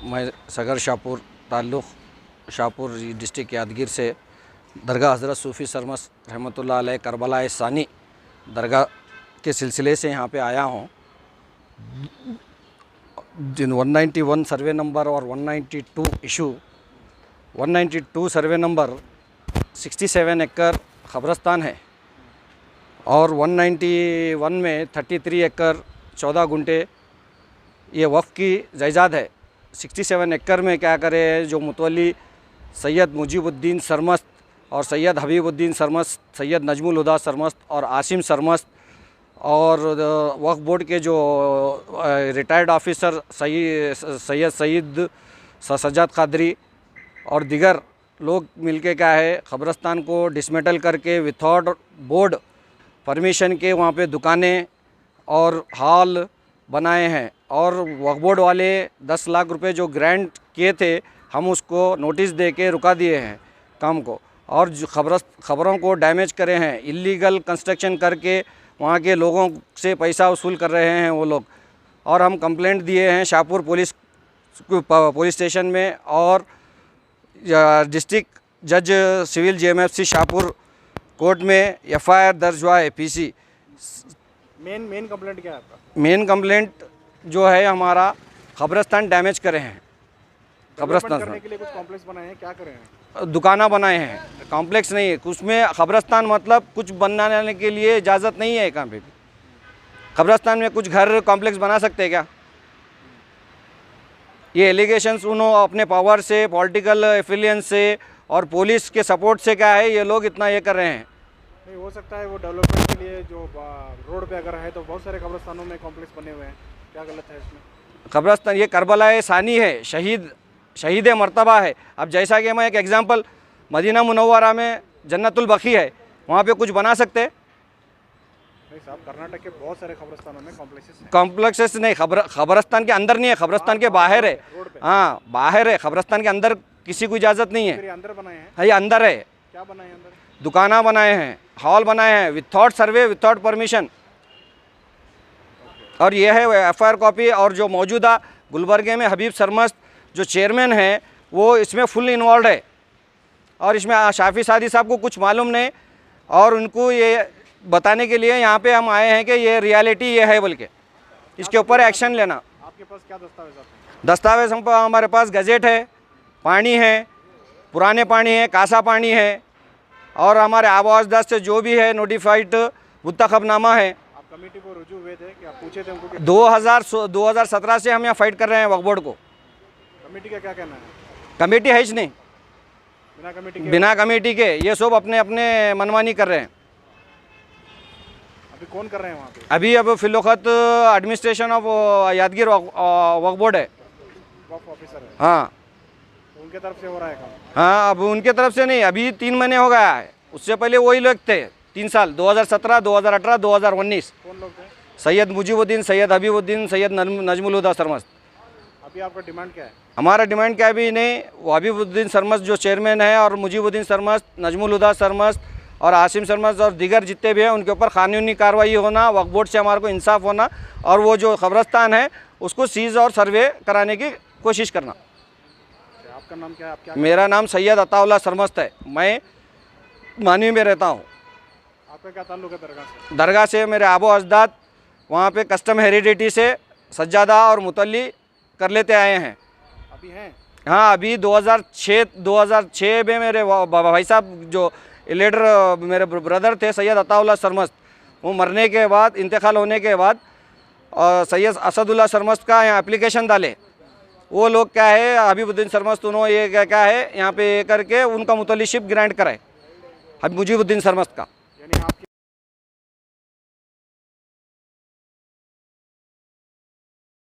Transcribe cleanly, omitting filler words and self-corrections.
मैं सगर शाहपुर ताल्लुक़ शाहपुर डिस्ट्रिक्ट यादगीर से दरगाह हज़रत सूफ़ी सरमस्त रहमतुल्लाह अलैह करबला सानी दरगाह के सिलसिले से यहाँ पे आया हूँ। जिन 191 सर्वे नंबर और 192 इशू 192 सर्वे नंबर 67 एकड़ ख़बरस्तान है और 191 में 33 एकड़ 14 गुंटे ये वफ़ की जायदाद है। 67 एकड़ में क्या करे, जो मुतवल्ली सैयद मुजीबुद्दीन सरमस्त और सैयद हबीबुद्दीन सरमस्त, सैयद नजमुल हुदा सरमस्त और आसिम सरमस्त और वक्फ बोर्ड के जो रिटायर्ड ऑफिसर सैयद सईद सज्जाद कादरी और दिगर लोग मिलके क्या है, ख़बरस्तान को डिसमेटल करके विथआउट बोर्ड परमिशन के वहाँ पे दुकानें और हॉल बनाए हैं। और वक्फ बोर्ड वाले 10 लाख रुपए जो ग्रांट किए थे, हम उसको नोटिस दे के रुका दिए हैं काम को, और जो खबरों को डैमेज करे हैं, इलीगल कंस्ट्रक्शन करके वहाँ के लोगों से पैसा वसूल कर रहे हैं वो लोग। और हम कंप्लेंट दिए हैं शाहपुर पुलिस स्टेशन में और डिस्ट्रिक्ट जज सिविल JMFC शाहपुर कोर्ट में FIR दर्ज हुआ है PC। मेन कंप्लेंट क्या है आपका? मेन कंप्लेंट जो है हमारा, ख़बरस्तान डैमेज करे हैं। ख़बरस्तान करने के लिए कुछ कॉम्प्लेक्स बनाए हैं, क्या करे हैं? दुकाना बनाए हैं, कॉम्प्लेक्स नहीं है उसमें। ख़बरस्तान मतलब कुछ बनाने के लिए इजाज़त नहीं है कहाँ पे भी। ख़बरस्तान में कुछ घर कॉम्प्लेक्स बना सकते हैं क्या? ये एलिगेशंस उन्होंने अपने पावर से, पॉलिटिकल एफिलियंस से और पुलिस के सपोर्ट से क्या है, ये लोग इतना ये कर रहे हैं। नहीं हो सकता है वो डेवलपमेंट के लिए जो रोड पे अगर है तो बहुत सारे कब्रिस्तानों में कॉम्प्लेक्स बने हुए हैं, क्या गलत है इसमें? क़ब्रिस्तान ये करबला सानी है, शहीद मर्तबा है। अब जैसा कि मैं एक एग्ज़ाम्पल, मदीना मुनव्वरा में जन्नतुल बकी है, वहाँ पे कुछ बना सकते हैं? नहीं साहब, कर्नाटक के बहुत सारे कब्रिस्तानों में कॉम्प्लेक्सेस नहीं, ख़बरस्तान के अंदर नहीं है, ख़बरस्तान के बाहर है। हाँ बाहर है, ख़बरस्तान के अंदर किसी को इजाज़त नहीं है। अंदर बनाए हैं? हाँ ये अंदर है। क्या बनाए अंदर? दुकाना बनाए हैं, हॉल बनाए हैं, विथआउट सर्वे, विथआउट परमिशन। और ये है FIR कॉपी। और जो मौजूदा गुलबर्गे में हबीब सरमस्त जो चेयरमैन है, वो इसमें फुल इन्वॉल्व है और इसमें शाफी सादी साहब को कुछ मालूम नहीं, और उनको ये बताने के लिए यहाँ पे हम आए हैं कि ये रियलिटी ये है, बल्कि इसके ऊपर एक्शन लेना। आपके पास क्या दस्तावेज हैं? दस्तावेज हमारे पास गज़ेट है, पानी है, पुराने पानी है, कासा पानी है, और हमारे आवाज़दार से जो भी है नोटिफाइड मुंतखबनामा है। आप कमेटी को रुजू हुए थे कि आप पूछे थे उनको? 2017 से हम यहाँ फाइट कर रहे हैं वक्फ बोर्ड को। कमेटी का क्या कहना है? कमेटी है ही नहीं, बिना कमेटी के ये सब अपने अपने मनमानी कर रहे हैं। अभी कौन कर रहे हैं वहाँ पे? अभी अब फिलौखत administration of Yadgir Waqf board है, वक्फ ऑफिसर है। हाँ तो उनके तरफ से हो रहा है काम? हाँ अब उनके तरफ से नहीं, अभी 3 महीने हो गया है। उससे पहले वही लोग थे 3 साल, 2017, 2018, 2019। कौन लोग थे? सैयद मुजीबुद्दीन, सैयद हबीबुद्दीन, सैयद नजमुल हुदा सरमस्त। अभी आपका डिमांड क्या है? हमारा डिमांड क्या भी नहीं, वो हबीबुद्दीन सरमस्त जो चेयरमैन है और मुजीबुद्दीन सरमस्त, नजमुल हुदा सरमस्त और आसिम सरमस्त और दिगर जितने भी हैं, उनके ऊपर कानूनी कार्रवाई होना, वक्फ बोर्ड से हमारे को इंसाफ होना, और वो जो ख़बरस्तान है उसको सीज़ और सर्वे कराने की कोशिश करना। आपका नाम क्या है? आप क्या? मेरा नाम सैयद अताउल्लाह सरमस्त है, मैं मानवी में रहता हूँ। आपका क्या ताल्लुक है दरगाह से? दरगाह से मेरे आबो अजदाद वहाँ पे कस्टम हेरिडिटी से सज्जादा और मुतल्ली कर लेते आए हैं। अभी हैं? हाँ अभी 2006 में मेरे भाई साहब जो लीडर मेरे ब्रदर थे सैयद अताउल्लाह सरमस्त, वो मरने के बाद, इंतकाल होने के बाद सैयद असदुल्लाह सरमस्त का यहाँ एप्लीकेशन डाले। वो लोग क्या है, हबीबुद्दीन सरमस्त, उन्होंने ये क्या है यहाँ पे करके उनका मुतल्लिशिप ग्रांट कराए, हबीब मुजीबुद्दीन सरमस्त का। यानी आपकी